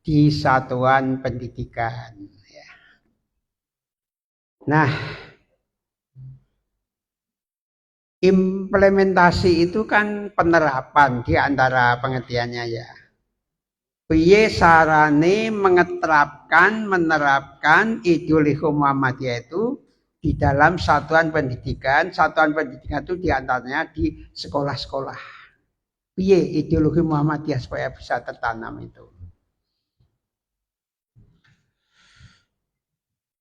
di satuan pendidikan. Nah, implementasi itu kan penerapan di antara pengertiannya ya. Piye sarane menerapkan ideologi Muhammadiyah itu di dalam satuan pendidikan. Satuan pendidikan itu diantaranya di sekolah-sekolah. Piye ideologi Muhammadiyah supaya bisa tertanam itu.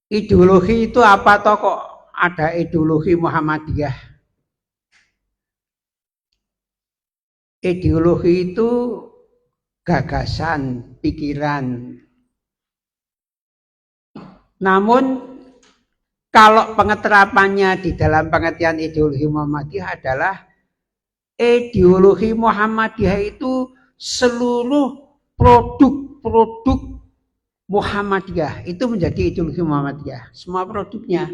Ideologi itu apa toh kok ada ideologi Muhammadiyah? Ideologi itu gagasan, pikiran. Namun kalau pengeterapannya di dalam pengertian ideologi Muhammadiyah adalah ideologi Muhammadiyah itu seluruh produk-produk Muhammadiyah itu menjadi ideologi Muhammadiyah. Semua produknya.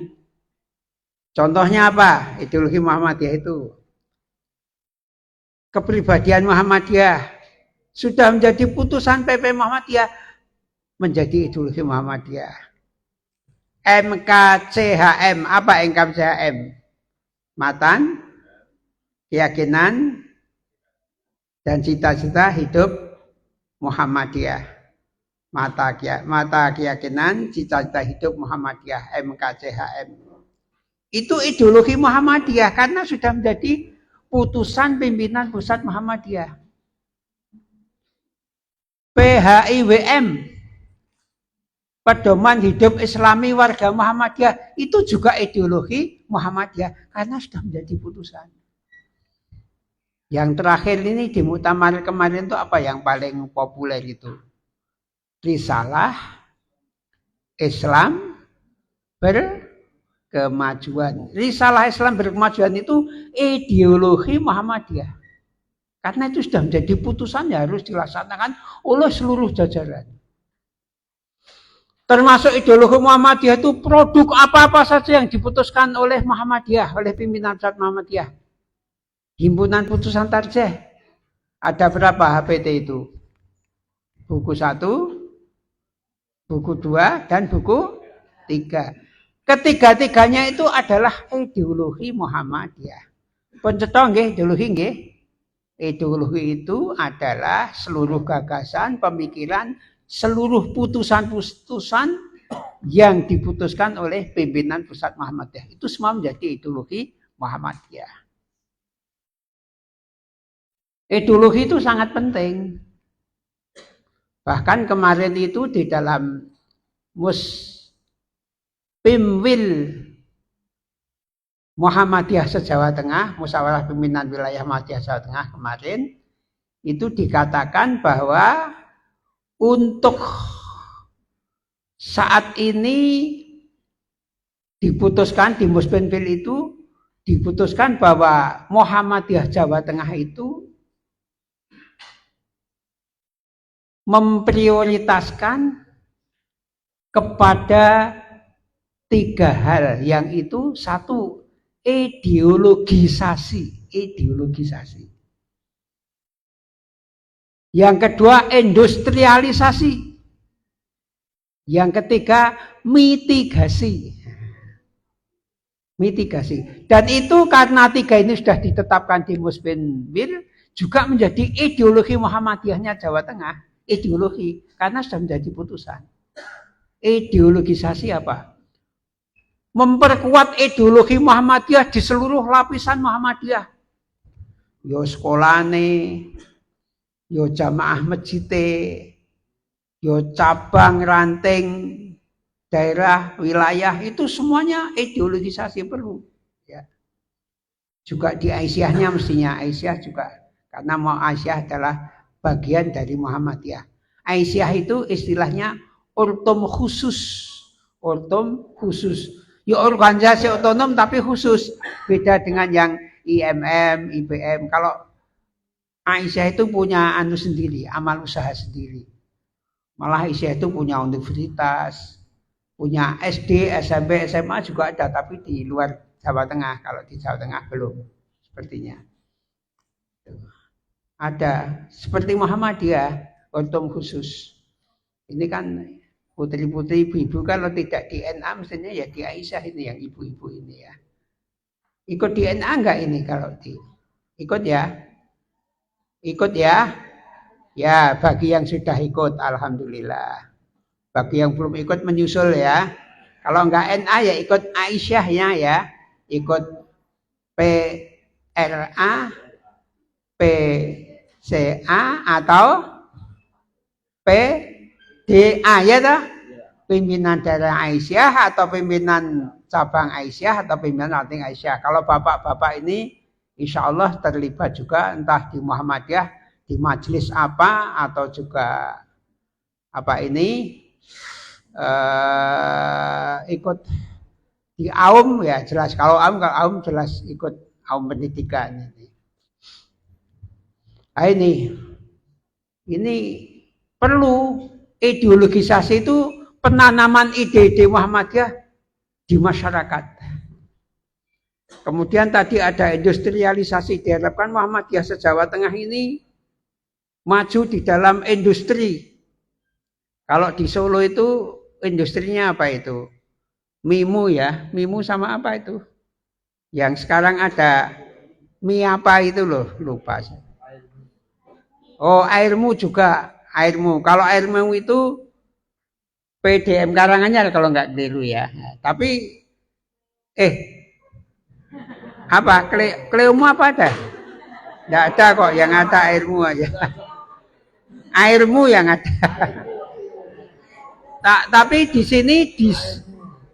Contohnya apa? Ideologi Muhammadiyah itu. Kepribadian Muhammadiyah sudah menjadi putusan PP Muhammadiyah menjadi ideologi Muhammadiyah. MKCHM, apa MKCHM? Matan, keyakinan, dan cita-cita hidup Muhammadiyah. Mata keyakinan, cita-cita hidup Muhammadiyah, MKCHM. Itu ideologi Muhammadiyah karena sudah menjadi putusan pimpinan pusat Muhammadiyah. PHIWM, pedoman hidup Islami warga Muhammadiyah, itu juga ideologi Muhammadiyah karena sudah menjadi putusan. Yang terakhir ini di muktamar kemarin itu apa yang paling populer itu? Risalah Islam berkemajuan. Risalah Islam berkemajuan itu ideologi Muhammadiyah. Karena itu sudah menjadi putusan yang harus dilaksanakan oleh seluruh jajaran. Termasuk ideologi Muhammadiyah itu produk apa-apa saja yang diputuskan oleh Muhammadiyah, oleh pimpinan pusat Muhammadiyah. Himpunan putusan tarjih. Ada berapa HPT itu? Buku 1, buku 2 dan buku 3. Ketiga-tiganya itu adalah ideologi Muhammadiyah. Pencetok nggih ideologi nggih. Ideologi itu adalah seluruh gagasan, pemikiran, seluruh putusan-putusan yang diputuskan oleh pimpinan pusat Muhammadiyah. Itu semua menjadi ideologi Muhammadiyah. Ideologi itu sangat penting. Bahkan kemarin itu di dalam Muspimwil Muhammadiyah se-Jawa Tengah, Musyawarah Pimpinan Wilayah Muhammadiyah Jawa Tengah kemarin, itu dikatakan bahwa untuk saat ini diputuskan di Muspimwil itu, diputuskan bahwa Muhammadiyah Jawa Tengah itu memprioritaskan kepada 3 hal, yang itu 1, ideologisasi. Yang kedua, industrialisasi. Yang ketiga, mitigasi. Dan itu karena 3 ini sudah ditetapkan di Muspimwil, juga menjadi ideologi Muhammadiyahnya Jawa Tengah. Ideologi, karena sudah menjadi putusan. Ideologisasi apa? Memperkuat ideologi Muhammadiyah di seluruh lapisan Muhammadiyah. Yo sekolahane, yo jamaah masjite, yo cabang ranting, daerah, wilayah, itu semuanya ideologisasi perlu. Ya. Juga di Aisyahnya mestinya, Aisyah juga, karena Aisyah adalah bagian dari Muhammadiyah. Aisyah itu istilahnya ortom khusus. Ya organisasi otonom tapi khusus. Beda dengan yang IMM, IBM. Kalau Aisyah itu punya sendiri, amal usaha sendiri. Malah Aisyah itu punya universitas, punya SD, SMP, SMA juga ada, tapi di luar Jawa Tengah. Kalau di Jawa Tengah belum, sepertinya. ada seperti Muhammadiyah otom khusus. Ini kan putri-putri ibu-ibu kalau tidak di NA mestinya ya di Aisyah ini yang ibu-ibu ini ya. Ikut di NA enggak ini kalau di ikut ya? Ikut ya? Ya, bagi yang sudah ikut alhamdulillah. Bagi yang belum ikut menyusul ya. Kalau enggak NA ya ikut Aisyahnya ya. Ikut PRA, PCA atau PDA ya toh? Pimpinan daerah Aisyah atau pimpinan cabang Aisyah atau pimpinan ranting Aisyah. Kalau bapak-bapak ini insya Allah terlibat juga entah di Muhammadiyah, di majelis apa atau juga apa ini ikut di AUM ya jelas. Kalau AUM jelas ikut AUM pendidikan ini. Nah, ini perlu ideologisasi itu penanaman ide-ide Muhammadiyah di masyarakat. Kemudian tadi ada industrialisasi, diharapkan Muhammadiyah se-Jawa Tengah ini maju di dalam industri. Kalau di Solo itu industrinya apa itu? Mimu ya, Mimu sama apa itu? Yang sekarang ada mie apa itu loh, lupa. Oh, airmu juga, airmu. Kalau airmu itu PDM Karanganyar kalau nggak keliru ya. Tapi apa? Kleumu apa ada? Nggak ada kok, yang ada airmu aja. Airmu yang ada. Tapi di sini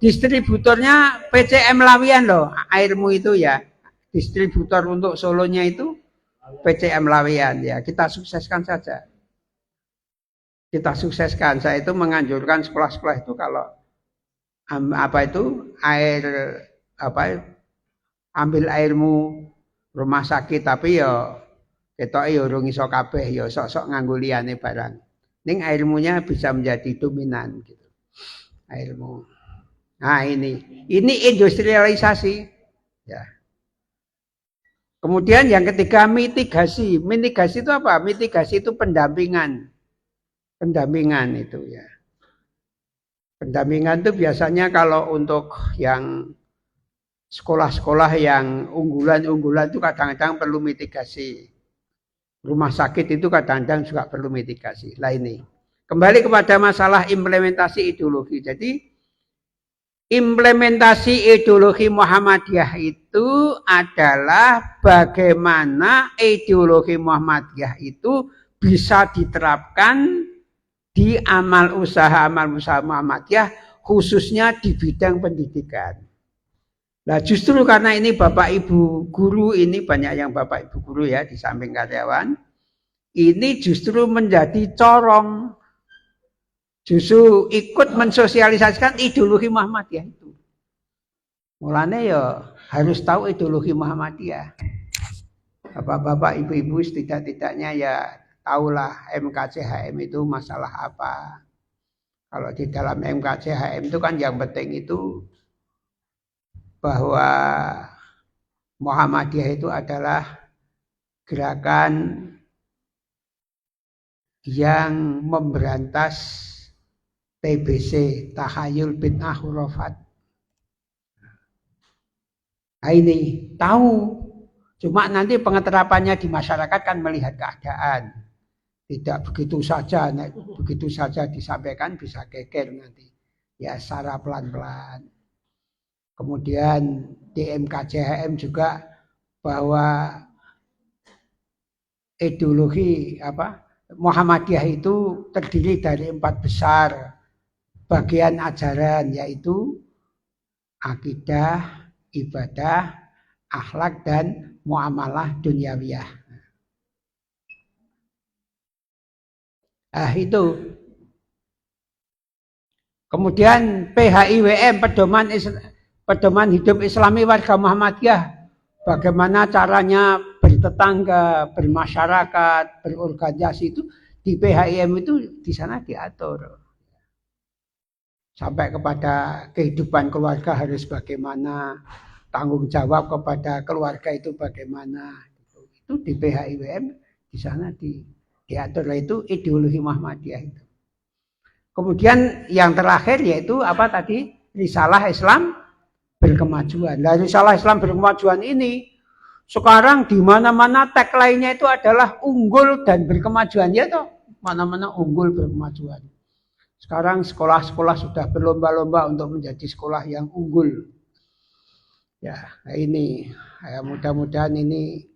distributornya PCM Lawian loh, airmu itu ya. Distributor untuk Solonya itu PCM Lawian ya. Kita sukseskan saja. Kita sukseskan. Saya itu menganjurkan sekolah-sekolah itu kalau apa itu air apa ambil airmu rumah sakit tapi ya ketoke ya urung iso kabeh ya sok-sok nganggo liyane barang. Ning airmunya bisa menjadi dominan gitu. Airmu. Nah, ini industrialisasi ya. Kemudian yang ketiga mitigasi. Mitigasi itu apa? Mitigasi itu pendampingan. Pendampingan itu ya. Pendampingan itu biasanya kalau untuk yang sekolah-sekolah yang unggulan-unggulan itu kadang-kadang perlu mitigasi. Rumah sakit itu kadang-kadang juga perlu mitigasi. Lah ini. Kembali kepada masalah implementasi ideologi. Jadi implementasi ideologi Muhammadiyah itu adalah bagaimana ideologi Muhammadiyah itu bisa diterapkan di amal usaha Muhammadiyah khususnya di bidang pendidikan. Nah justru karena ini Bapak Ibu guru ini banyak yang Bapak Ibu guru ya di samping karyawan ini justru menjadi corong justru ikut mensosialisasikan ideologi Muhammadiyah itu. Mulanya ya harus tahu ideologi Muhammadiyah. Bapak-bapak ibu-ibu setidak-tidaknya ya tahulah MKCHM itu masalah apa. Kalau di dalam MKCHM itu kan yang penting itu bahwa Muhammadiyah itu adalah gerakan yang memberantas TBC, tahayul bid'ah khurafat. Nah ini tahu, cuma nanti pengeterapannya di masyarakat kan melihat keadaan. Tidak begitu saja disampaikan bisa geger nanti. Ya secara pelan-pelan. Kemudian di MKCHM juga bahwa ideologi Muhammadiyah itu terdiri dari 4 besar bagian ajaran yaitu akidah, ibadah, akhlak dan muamalah duniawiyah. Itu. Kemudian PHIWM pedoman hidup Islami warga Muhammadiyah. Bagaimana caranya bertetangga, bermasyarakat, berorganisasi itu di PHIM itu di sana diatur. Sampai kepada kehidupan keluarga harus bagaimana, tanggung jawab kepada keluarga itu bagaimana. Itu di PHIWM Di sana diatur itu ideologi Muhammadiyah itu. Kemudian yang terakhir yaitu apa tadi? Risalah Islam berkemajuan. Nah, risalah Islam berkemajuan ini sekarang di mana-mana tagline-nya itu adalah unggul dan berkemajuan ya toh. Mana-mana unggul berkemajuan. Sekarang sekolah-sekolah sudah berlomba-lomba untuk menjadi sekolah yang unggul. Ya, ini ya, mudah-mudahan ini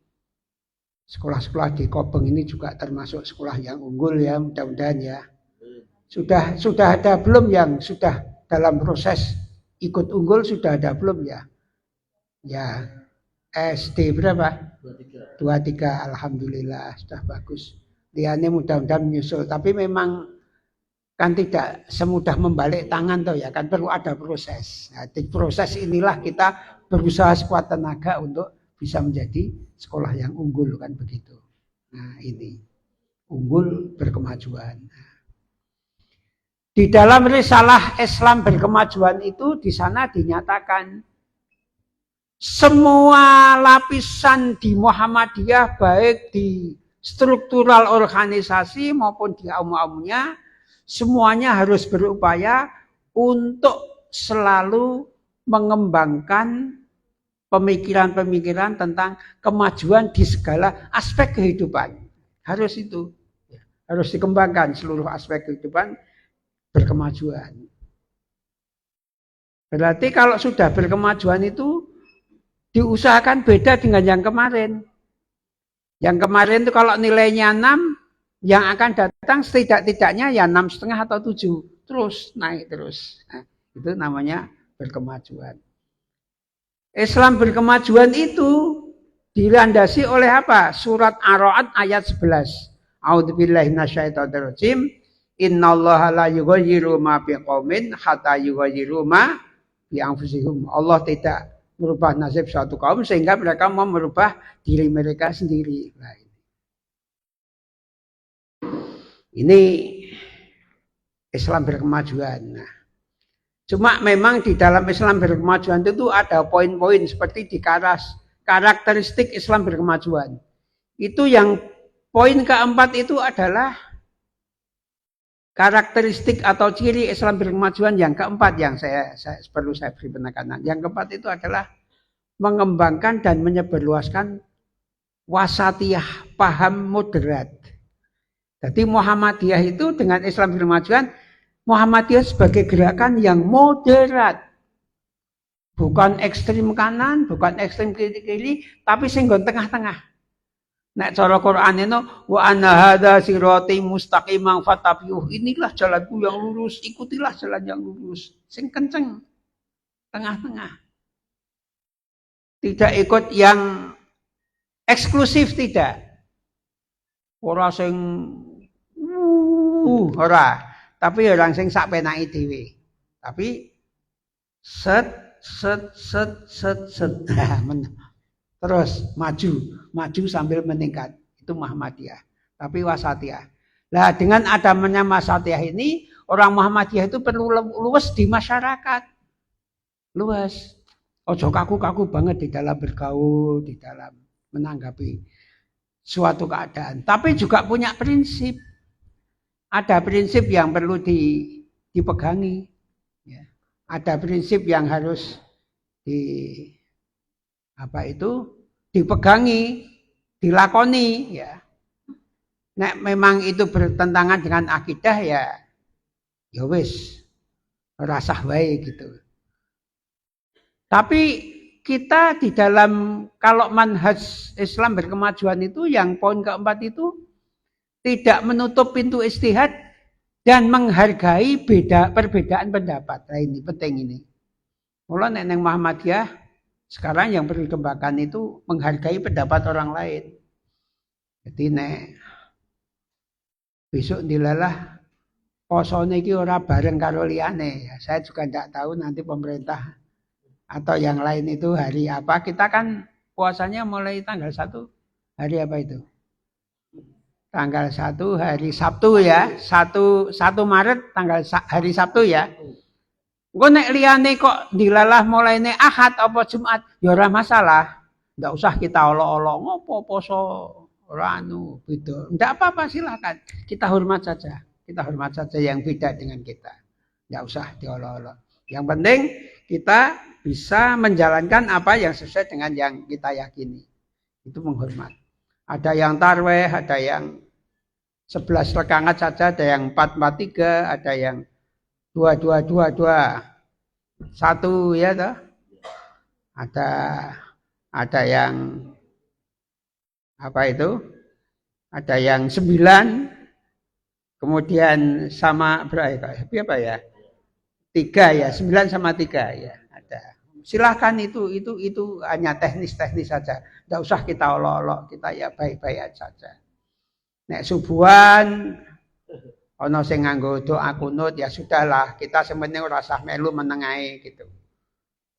sekolah-sekolah di Kobeng ini juga termasuk sekolah yang unggul ya, mudah-mudahan ya. Sudah ada belum yang sudah dalam proses ikut unggul, sudah ada belum ya? Ya, SD berapa? 23. Alhamdulillah sudah bagus. Liane mudah-mudahan menyusul, tapi memang kan tidak semudah membalik tangan toh ya, kan perlu ada proses. Nah, di proses inilah kita berusaha sekuat tenaga untuk bisa menjadi sekolah yang unggul kan begitu. Nah, ini unggul berkemajuan. Di dalam risalah Islam berkemajuan itu di sana dinyatakan semua lapisan di Muhammadiyah baik di struktural organisasi maupun di aum-aumnya semuanya harus berupaya untuk selalu mengembangkan pemikiran-pemikiran tentang kemajuan di segala aspek kehidupan. Harus itu. Harus dikembangkan seluruh aspek kehidupan berkemajuan. Berarti kalau sudah berkemajuan itu diusahakan beda dengan yang kemarin. Yang kemarin itu kalau nilainya 6, yang akan datang setidak-tidaknya ya 6,5 atau 7. Terus naik terus. Nah, itu namanya berkemajuan. Islam berkemajuan itu dilandasi oleh apa? Surat Ar-Ra'd ayat 11. A'udzubillahi minasyaitonirrajim. Innallaha la yughayyiru ma biqaumin hatta yughayyiru ma bi anfusihim. Allah tidak merubah nasib suatu kaum sehingga mereka mau merubah diri mereka sendiri. Nah, ini Islam berkemajuan. Nah, cuma memang di dalam Islam berkemajuan itu ada poin-poin seperti di karakteristik Islam berkemajuan. Itu yang poin keempat itu adalah karakteristik atau ciri Islam berkemajuan yang keempat yang perlu saya beri penekanan. Yang keempat itu adalah mengembangkan dan menyebarluaskan wasatiyah, paham moderat. Jadi Muhammadiyah itu dengan Islam berkemajuan, Muhammadiyah sebagai gerakan yang moderat. Bukan ekstrim kanan, bukan ekstrim kiri, tapi singgon tengah-tengah. Nek cara Quran itu wa anna hadza sirati mustaqiman fattabi'uh. Inilah jalanku yang lurus, ikutilah jalan yang lurus. Sing kenceng. Tengah-tengah. Tidak ikut yang eksklusif tidak. Ora sing ora, tapi orang sing sak penake dhewe. Tapi set terus maju sambil meningkat. Itu Muhammadiyah. Tapi wasatiyah. Nah, dengan adanya wasatiyah ini, orang Muhammadiyah itu perlu luas di masyarakat. Luas. Ojo kaku-kaku banget di dalam bergaul, di dalam menanggapi suatu keadaan. Tapi juga punya prinsip. Ada prinsip yang perlu dipegangi. Ya. Ada prinsip yang harus dipegangi, dilakoni ya. Nek memang itu bertentangan dengan akidah ya wis rasah wae gitu. Tapi kita di dalam kalau manhaj Islam berkemajuan itu yang poin keempat itu tidak menutup pintu ijtihad dan menghargai perbedaan pendapat. Nah, ini penting ini. Mula nek nang Muhammadiyah sekarang yang perlu dikembangkan itu menghargai pendapat orang lain. Jadi nek besok dilalah posone iki ora bareng karo liyane. Ya, saya juga tidak tahu nanti pemerintah atau yang lain itu hari apa. Kita kan puasanya mulai tanggal 1. Hari apa itu? Tanggal 1 hari Sabtu ya. 1 Maret hari Sabtu ya. Engko nek liyane kok dilalah mulaine Ahad apa Jumat, ya ora masalah. Enggak usah kita olok-olok ngopo poso orang beda. Tidak apa-apa, silakan. Kita hormat saja. Kita hormat saja yang beda dengan kita. Tidak usah diolok-olok. Yang penting kita bisa menjalankan apa yang sesuai dengan yang kita yakini. Itu menghormat. Ada yang tarweh, ada yang 11 rakaat saja, ada yang 4-4-3, ada yang 2-2-2-2. 1 ya toh. Ada yang apa itu? Ada yang 9, kemudian sama berapa ya? 3 ya, 9 sama 3 ya. Ada. Silahkan itu hanya teknis-teknis saja. Tidak usah kita olok-olok, kita ya baik-baik saja. Nek subuhan ana sing nganggo doa kunut ya sudahlah, kita sementing ora usah melu menengahi gitu.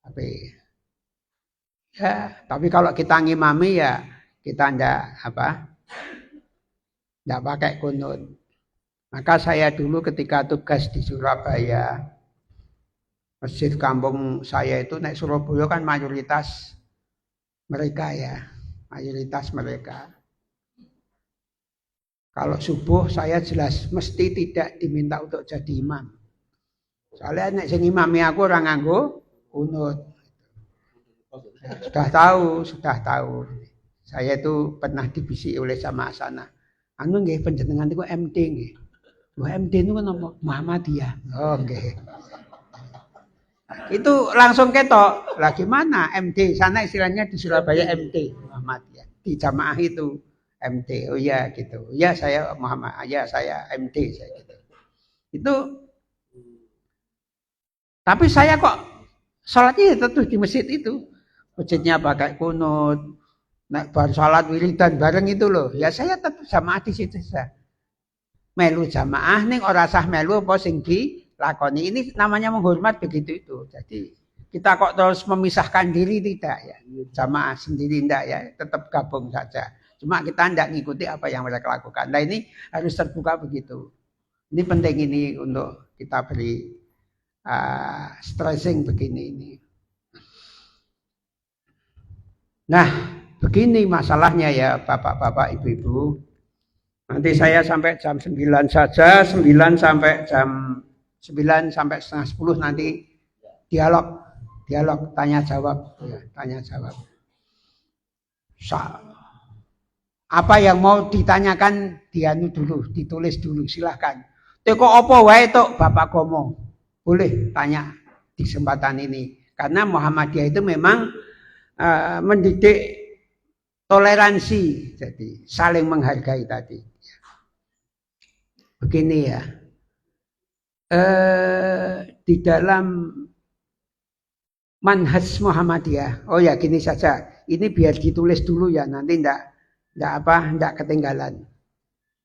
Tapi kalau kita ngimami ya kita ndak pakai kunut. Maka saya dulu ketika tugas di Surabaya, masjid kampung saya itu naik Surabaya kan mayoritas mereka ya, mayoritas mereka. Kalau subuh saya jelas mesti tidak diminta untuk jadi imam. Soalnya nek sing imami aku ora nganggo kunut. Sudah tahu. Saya itu pernah dibisiki oleh sama sana. Anu nggih panjenengan niku MD nggih. Lho MD niku napa? Muhammadiyah. Oh nggih. Itu langsung ketok. Lah gimana MD? Sana istilahnya di Surabaya MD Muhammadiyah. Di jamaah itu MD. Oh ya gitu. Ya saya Muhammad. Ya saya MD saya gitu. Itu tapi saya kok sholatnya tetap di masjid itu. Masjidnya pakai kunut. Naik bar sholat wiridan bareng itu loh. Ya saya tetap jamaah di situ saja. Melu jamaah ning ora sah melu apa sing dilakoni. Ini namanya menghormat begitu itu. Jadi kita kok terus memisahkan diri tidak ya. Jamaah sendiri tidak ya. Tetap gabung saja. Cuma kita tidak ngikuti apa yang mereka lakukan. Nah ini harus terbuka begitu. Ini penting ini untuk kita beri stressing begini ini. Nah begini masalahnya ya bapak-bapak ibu-ibu. Nanti saya sampai jam 9 saja. 9 sampai jam 9 sampai setengah 10 nanti dialog tanya jawab ya, tanya jawab. Apa yang mau ditanyakan ditulis dulu silahkan. Teko apa wae tok Bapak Gomo. Boleh tanya di kesempatan ini. Karena Muhammadiyah itu memang mendidik toleransi, jadi saling menghargai tadi. Begini ya. Di dalam manhaj Muhammadiyah. Oh ya gini saja. Ini biar ditulis dulu ya, nanti enggak ketinggalan.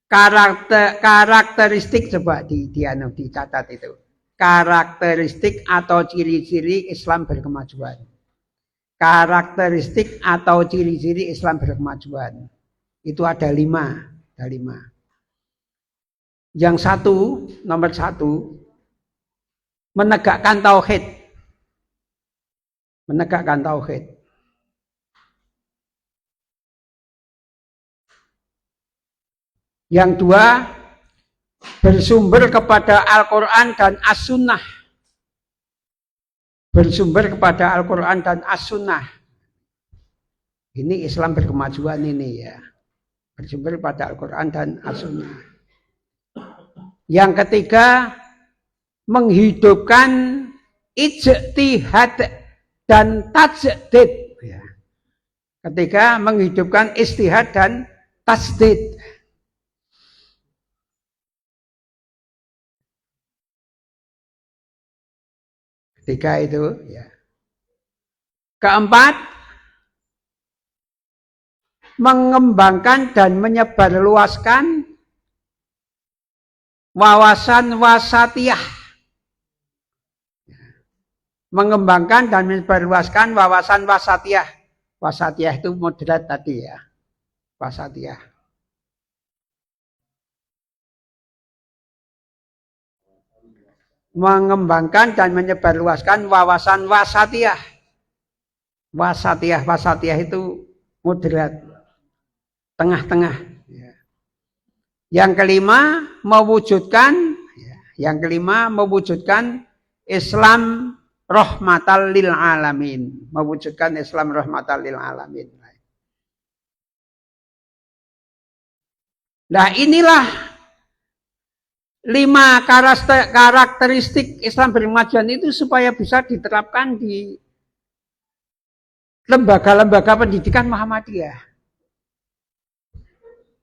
Karakteristik coba dicatat itu. Karakteristik atau ciri-ciri Islam berkemajuan. Karakteristik atau ciri-ciri Islam berkemajuan. Itu ada 5. Yang nomor satu, menegakkan tauhid. Menegakkan tauhid. Yang 2, bersumber kepada Al-Quran dan As-Sunnah. Bersumber kepada Al-Quran dan As-Sunnah. Ini Islam berkemajuan ini ya. Bersumber pada Al-Quran dan As-Sunnah. Yang ketiga, menghidupkan ijtihad dan tajdid. Ketiga, menghidupkan ijtihad dan tajdid. Ketiga itu ya. Keempat, mengembangkan dan menyebarluaskan wawasan wasatiyah. Mengembangkan dan menyebarluaskan wawasan wasatiyah. Wasatiyah itu moderat tadi ya. Wasatiyah. Mengembangkan dan menyebarluaskan wawasan wasatiyah. Wasatiyah itu moderat. tengah-tengah. Yang kelima mewujudkan Islam rahmatal lil alamin, mewujudkan Islam rahmatal lil alamin. Nah, inilah 5 karakteristik Islam berkemajuan itu supaya bisa diterapkan di lembaga-lembaga pendidikan Muhammadiyah.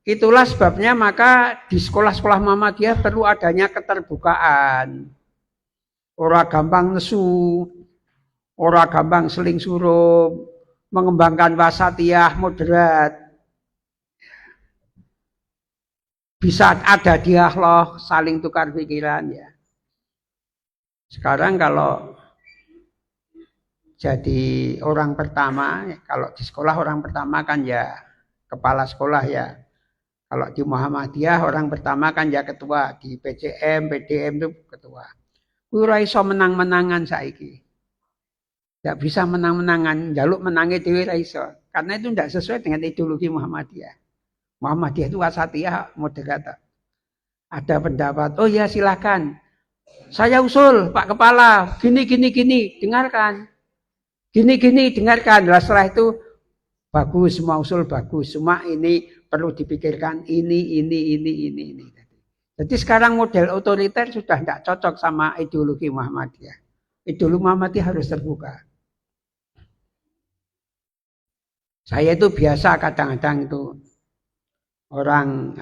Itulah sebabnya maka di sekolah-sekolah Muhammadiyah perlu adanya keterbukaan. Ora gampang nesu, ora gampang seling surup, mengembangkan wasatiyah moderat. Bisa ada dialog, saling tukar pikiran ya. Sekarang kalau jadi orang pertama, kalau di sekolah orang pertama kan ya kepala sekolah ya. Kalau di Muhammadiyah orang pertama kan ya ketua, di PCM, PDM itu ketua. Ora iso menang-menangan saiki. Tidak bisa menang-menangan, jaluk menangnya dhewe ora iso. Karena itu tidak sesuai dengan ideologi Muhammadiyah. Muhammadiyah itu wasatiyah moderat. Ada pendapat, oh ya silakan. Saya usul Pak Kepala, gini, dengarkan. Gini, dengarkan. Setelah itu bagus, semua usul bagus. Cuma ini perlu dipikirkan ini. Jadi sekarang model otoriter sudah tidak cocok sama ideologi Muhammadiyah. Ideologi Muhammadiyah harus terbuka. Saya itu biasa kadang-kadang itu orang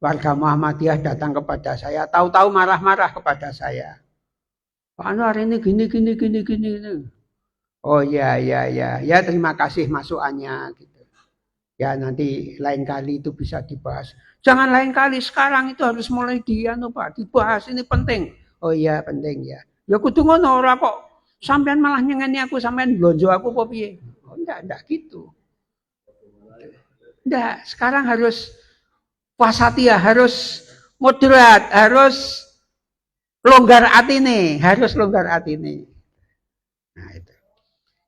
warga Muhammadiyah datang kepada saya, tahu-tahu marah-marah kepada saya. Pak Anwar ini gini. Oh ya, terima kasih masukannya gitu. Ya nanti lain kali itu bisa dibahas. Jangan lain kali, sekarang itu harus mulai Pak, dibahas, ini penting. Oh iya penting ya. Ya kudu ngono ora kok sampean malah nyengeni aku, sampean blonjo aku apa piye? Oh enggak gitu. Enggak, sekarang harus wasatiyah, harus moderat, harus longgar atine, Nah itu.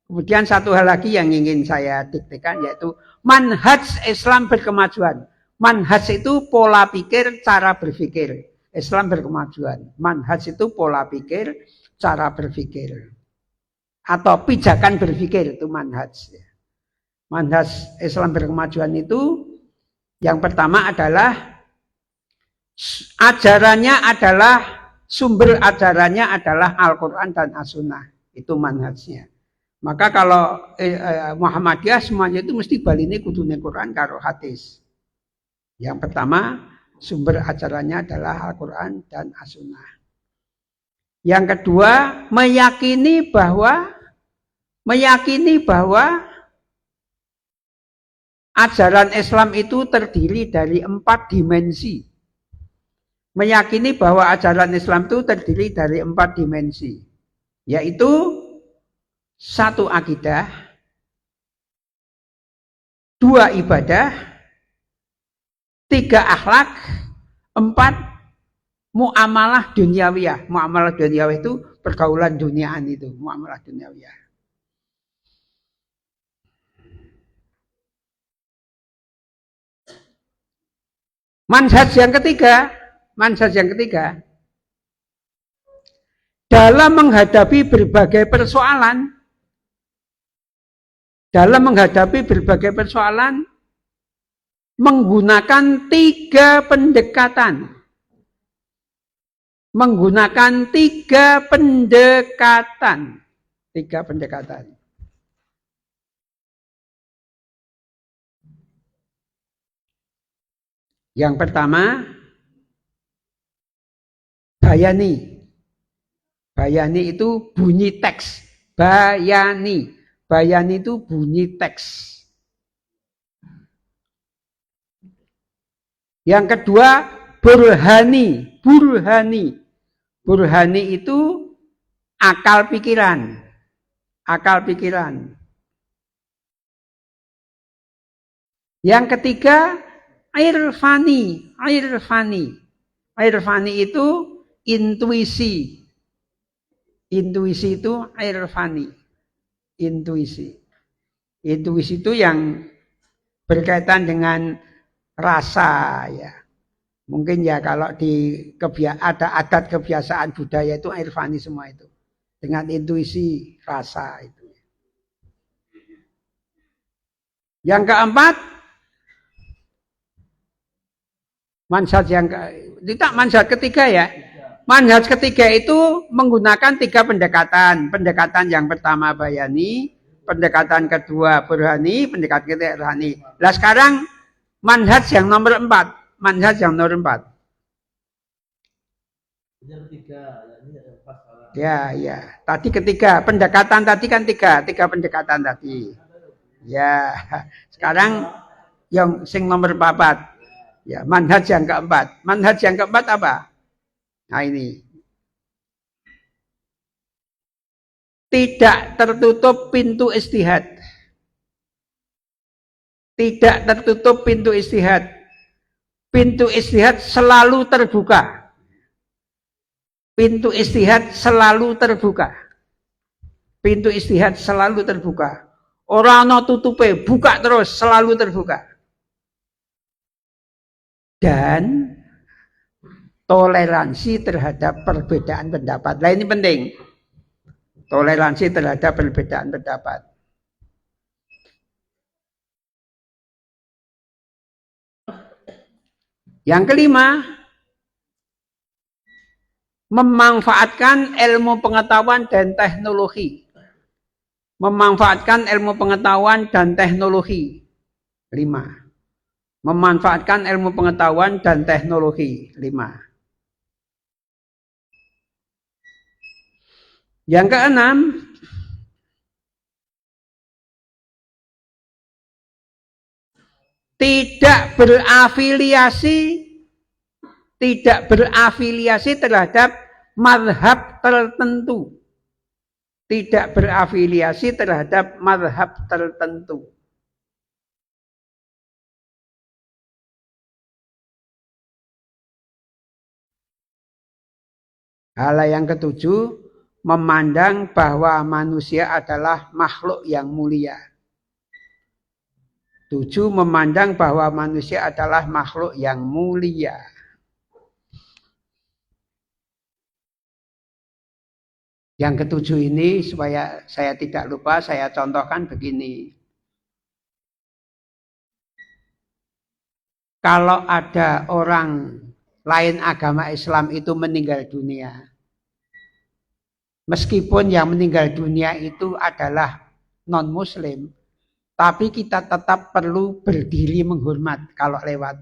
Kemudian satu hal lagi yang ingin saya diktekan yaitu manhaj Islam berkemajuan. Manhaj itu pola pikir, cara berpikir. Islam berkemajuan. Manhaj itu pola pikir, cara berpikir. Atau pijakan berpikir itu manhaj. Manhaj Islam berkemajuan itu yang pertama adalah sumber ajarannya adalah Al-Quran dan As-Sunnah. Itu manhajnya. Maka kalau Muhammadiyah semuanya itu mesti baline kudune Quran karo hadis. Yang pertama, sumber ajarannya adalah Al-Quran dan As-Sunnah. Yang kedua, meyakini bahwa ajaran Islam itu terdiri dari 4 dimensi. Meyakini bahwa ajaran Islam itu terdiri dari 4 dimensi. Yaitu 1 akidah, 2 ibadah, 3 akhlak, 4 muamalah duniawiyah. Muamalah duniawiyah itu pergaulan duniaan itu, muamalah duniawiyah. Manhaj yang ketiga, dalam menghadapi berbagai persoalan, menggunakan 3 pendekatan. Yang pertama, bayani. Bayani itu bunyi teks. Bayani itu bunyi teks. Yang kedua, burhani. Burhani itu akal pikiran. Yang ketiga, irfani. Irfani itu intuisi. Intuisi itu irfani. Intuisi itu yang berkaitan dengan rasa ya. Mungkin ya kalau ada adat kebiasaan budaya itu irfani semua itu. Dengan intuisi rasa itu. Yang keempat, manhaj ketiga ya. Manhaj ketiga itu menggunakan 3 pendekatan. Pendekatan yang pertama bayani, pendekatan kedua burhani, pendekatan ketiga irfani. Nah sekarang manhaj yang nomor 4. Manhaj yang nomor 4. Ya. Tadi ketiga, pendekatan tadi kan 3 pendekatan tadi. Ya, sekarang yang sing nomor 4. Ya, manhaj yang keempat. Manhaj yang keempat apa? Nah ini. Tidak tertutup pintu istihad. Tidak tertutup pintu istihad. Pintu istihad selalu terbuka. Pintu istihad selalu terbuka. Pintu istihad selalu terbuka. Ora ana tutupe, buka terus, selalu terbuka. Dan toleransi terhadap perbedaan pendapat. Nah ini penting. Toleransi terhadap perbedaan pendapat. Yang kelima, memanfaatkan ilmu pengetahuan dan teknologi. Memanfaatkan ilmu pengetahuan dan teknologi. 5. Memanfaatkan ilmu pengetahuan dan teknologi. 5. Yang keenam, tidak berafiliasi terhadap mazhab tertentu. Tidak berafiliasi terhadap mazhab tertentu. Hal yang ketujuh, memandang bahwa manusia adalah makhluk yang mulia. 7. Memandang bahwa manusia adalah makhluk yang mulia. Yang ketujuh ini supaya saya tidak lupa, saya contohkan begini. Kalau ada orang lain agama Islam itu meninggal dunia, meskipun yang meninggal dunia itu adalah non-muslim, tapi kita tetap perlu berdiri menghormat kalau lewat.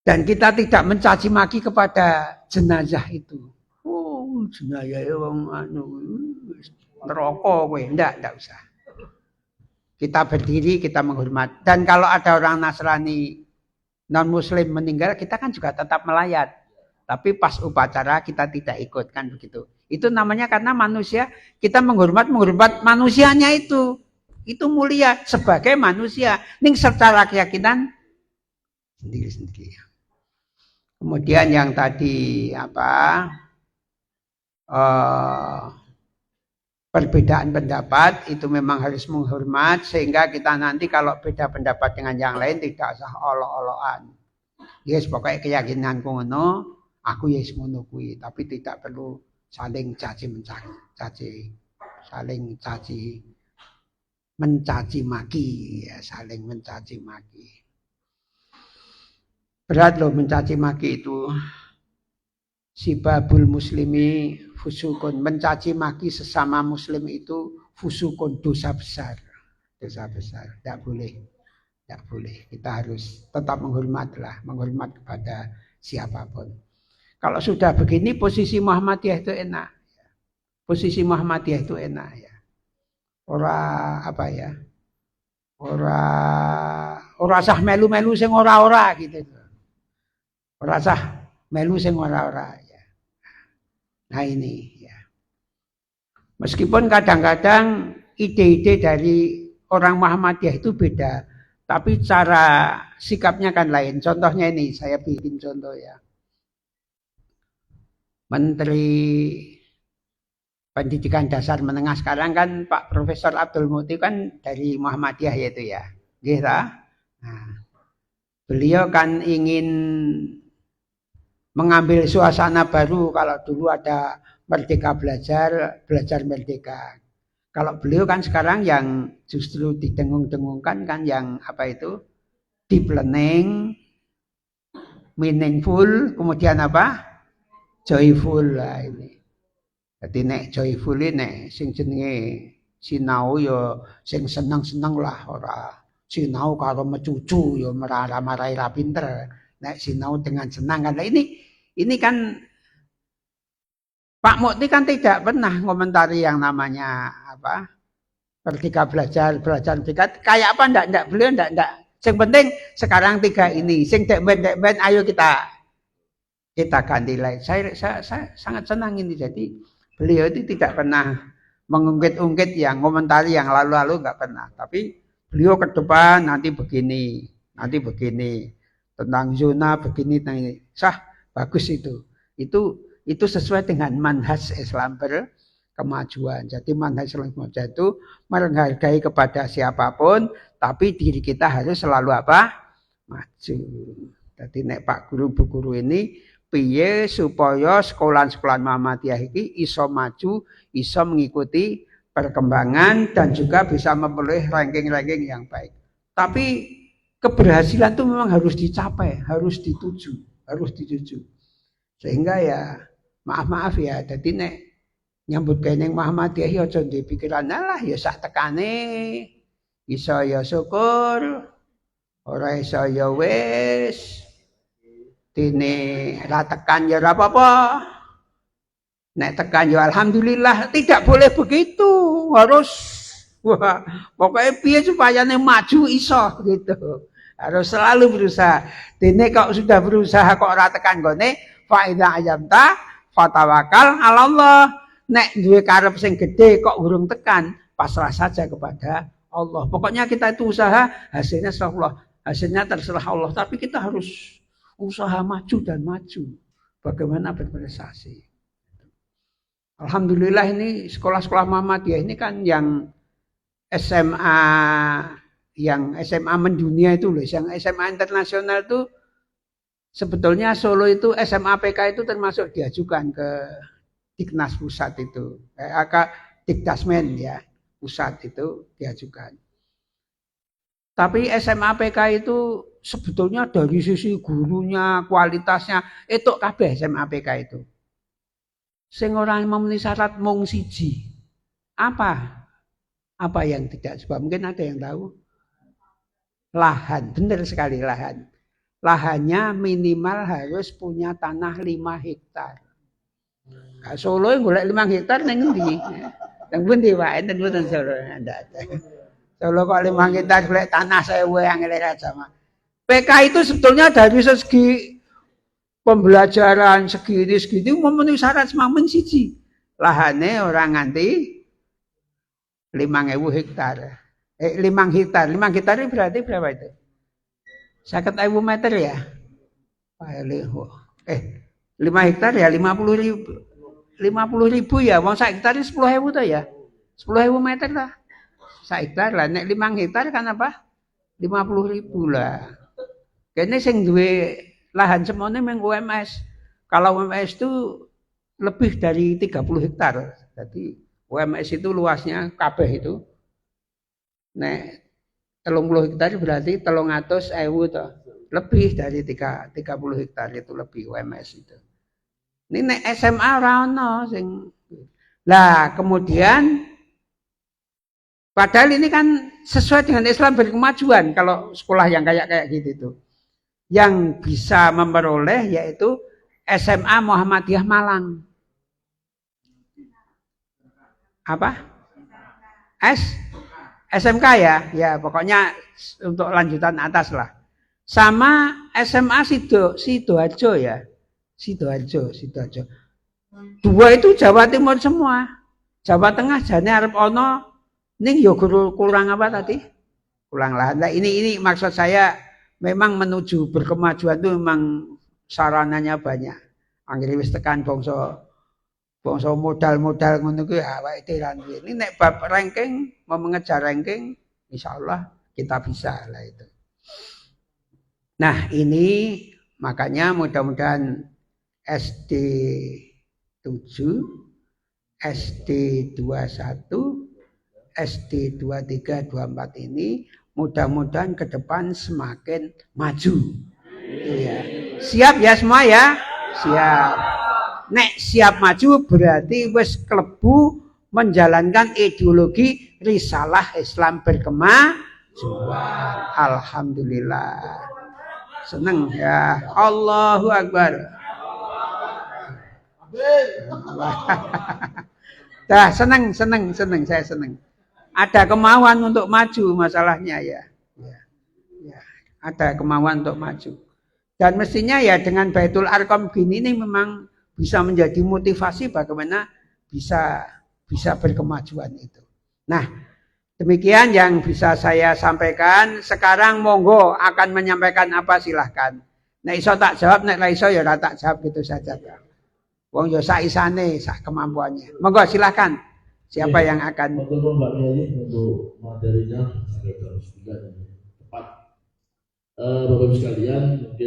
Dan kita tidak mencaci maki kepada jenazah itu. Oh, jenazah wong neraka kowe, enggak usah. Kita berdiri, kita menghormat. Dan kalau ada orang Nasrani non-muslim meninggal, kita kan juga tetap melayat. Tapi pas upacara kita tidak ikut, kan begitu. Itu namanya karena manusia, kita menghormat manusianya itu. Itu mulia sebagai manusia. Ini secara keyakinan sendiri-sendiri. Kemudian yang tadi perbedaan pendapat itu memang harus menghormat, sehingga kita nanti kalau beda pendapat dengan yang lain tidak usah olok-olokan. Yes, pokoknya keyakinanku ngono, aku yes ngono kuwi, tapi tidak perlu saling mencaci maki, ya, saling mencaci maki. Berat loh mencaci maki itu. Sibabul muslimi fusukun, mencaci maki sesama muslim itu fusukun, dosa besar. Tidak boleh. Kita harus tetap menghormat kepada siapapun. Kalau sudah begini posisi Muhammadiyah itu enak. Ya. Ora sah melu-melu sing ora-ora gitu. Ora sah melu sing ora-ora ya. Nah ini ya. Meskipun kadang-kadang ide-ide dari orang Muhammadiyah itu beda, tapi cara sikapnya kan lain. Contohnya ini, saya bikin contoh ya. Menteri pendidikan dasar menengah sekarang kan Pak Profesor Abdul Muti kan dari Muhammadiyah yaitu ya. Gitu. Nah, beliau kan ingin mengambil suasana baru kalau dulu ada Merdeka Belajar, belajar merdeka. Kalau beliau kan sekarang yang justru didengung-dengungkan kan yang apa itu? Deep learning, meaningful, kemudian apa? Joyful lah ini. Jadi nek joyful ini nek sing jenenge sinau yo sing seneng-seneng lah ora. Sinau karo mecucu yo marah-marah ra pinter. Nek sinau dengan senang kan. Nah, ini kan Pak Mukti kan tidak pernah ngomentari yang namanya apa? Merdeka belajar merdeka. Kayak apa ndak beliau ndak. Yang penting sekarang 3 ini. Sing dek-ben ayo kita ganti lain. Saya sangat senang ini. Jadi beliau itu tidak pernah mengungkit-ungkit yang komentari yang lalu-lalu nggak pernah. Tapi beliau ke depan nanti begini tentang zona begini. Sah, bagus itu. Itu sesuai dengan manhaj Islam berkemajuan. Jadi manhaj Islam berkemajuan itu menghargai kepada siapapun, tapi diri kita harus selalu apa? Maju. Jadi nek Pak Guru Bu Guru ini piye supaya sekolah-sekolah Muhammadiyah iki iso maju, iso mengikuti perkembangan dan juga bisa memperoleh ranking-ranking yang baik. Tapi keberhasilan itu memang harus dicapai, harus dituju. Sehingga ya maaf ya, jadi nek nyambut gawe Muhammadiyah ya aja ndek pikiran lah ya sak tekane. Iso ya syukur, ora iso ya wis. Dene ra tekan ya ora apa-apa. Nek tekan ya alhamdulillah, tidak boleh begitu. Harus pokoknya piye supaya maju iso gitu. Harus selalu berusaha. Dene kok sudah berusaha kok ora tekan gone, fa idza ajamta fatawakal 'ala Allah. Nek duwe karep sing gede kok urung tekan, pasrah saja kepada Allah. Pokoknya kita itu usaha, hasilnya terserah Allah. Hasilnya terserah Allah, tapi kita harus usaha maju dan maju. Bagaimana berprestasi. Alhamdulillah ini sekolah-sekolah Muhammadiyah ini kan yang SMA mendunia itu loh, yang SMA internasional itu sebetulnya Solo itu SMA PK itu termasuk diajukan ke Diknas pusat itu, Dikdasmen ya, pusat itu diajukan. Tapi SMA PK itu sebetulnya dari sisi gurunya, kualitasnya, itu kabeh SMA PK itu. Sing ora memenuhi syarat mung siji. Apa yang tidak coba? Mungkin ada yang tahu. Lahan, benar sekali lahan. Lahannya minimal harus punya tanah 5 hektar. Nah, Solo golek 5 hektar ning endi? Nang pundi wae enten mboten Solo ndak ada. Solo kok 5 hektar golek tanah 1000 yang ngene sama. PK itu sebetulnya dari segi pembelajaran segini memenuhi syarat semamen siji. Lahane orang nganti 5.000 hektar. 5 hektar. 5 hektar ini berarti berapa itu? 50.000 meter ya? 5 hektar ya 50.000 ya. Wong sak hektar 10.000 to ya. 10.000 meter lah. Sak hektar lah. Nek 5 hektar kan apa? 50.000 lah. Kene sing duwe lahan semuanya meng UMS. Kalau UMS itu lebih dari 30 hektar. Jadi UMS itu luasnya kabeh itu. Nek 30 hektar berarti 300.000 toh. Lebih dari 30 hektar itu lebih UMS itu. Ini nek SMA ora ono sing. Lah, kemudian padahal ini kan sesuai dengan Islam berkemajuan kalau sekolah yang kayak gitu itu. Yang bisa memperoleh yaitu SMA Muhammadiyah Malang. Apa? SMK ya? Ya, pokoknya untuk lanjutan atas lah. Sama SMA Sidoarjo ya. Sidoarjo. Dua itu Jawa Timur semua. Jawa Tengah jane arep ono ning yo kurang apa tadi? Kurang lahan. Nah, ini maksud saya memang menuju berkemajuan itu memang sarananya banyak. Anggere wis tekan bangsa Bangsa modal-modal ngono kuwi awake dhewe lan ini nek bab ranking mau mengejar ranking insyaallah kita bisa lah itu. Nah, ini makanya mudah-mudahan SD 7, SD 21, SD 23, 24 ini mudah-mudahan ke depan semakin maju. Iya. Siap ya semua ya? Siap. Nek siap maju berarti wis klebu menjalankan ideologi risalah Islam berkemajuan. Alhamdulillah. Seneng ya. Allahu Akbar. Dah seneng saya seneng. Ada kemauan untuk maju masalahnya ya. Ya. Ada kemauan untuk maju. Dan mestinya ya dengan Baitul Arqam gini ini memang bisa menjadi motivasi bagaimana bisa berkemajuan itu. Nah, demikian yang bisa saya sampaikan. Sekarang monggo akan menyampaikan apa silahkan. Nek iso tak jawab, nek ra iso ya ora tak jawab gitu saja. Wong yo sak isane, sak kemampuannya. Monggo silahkan. Siapa yang akan untuk Mbak Meli untuk materinya sampai jam 9 tepat. Bapak Ibu sekalian, mungkin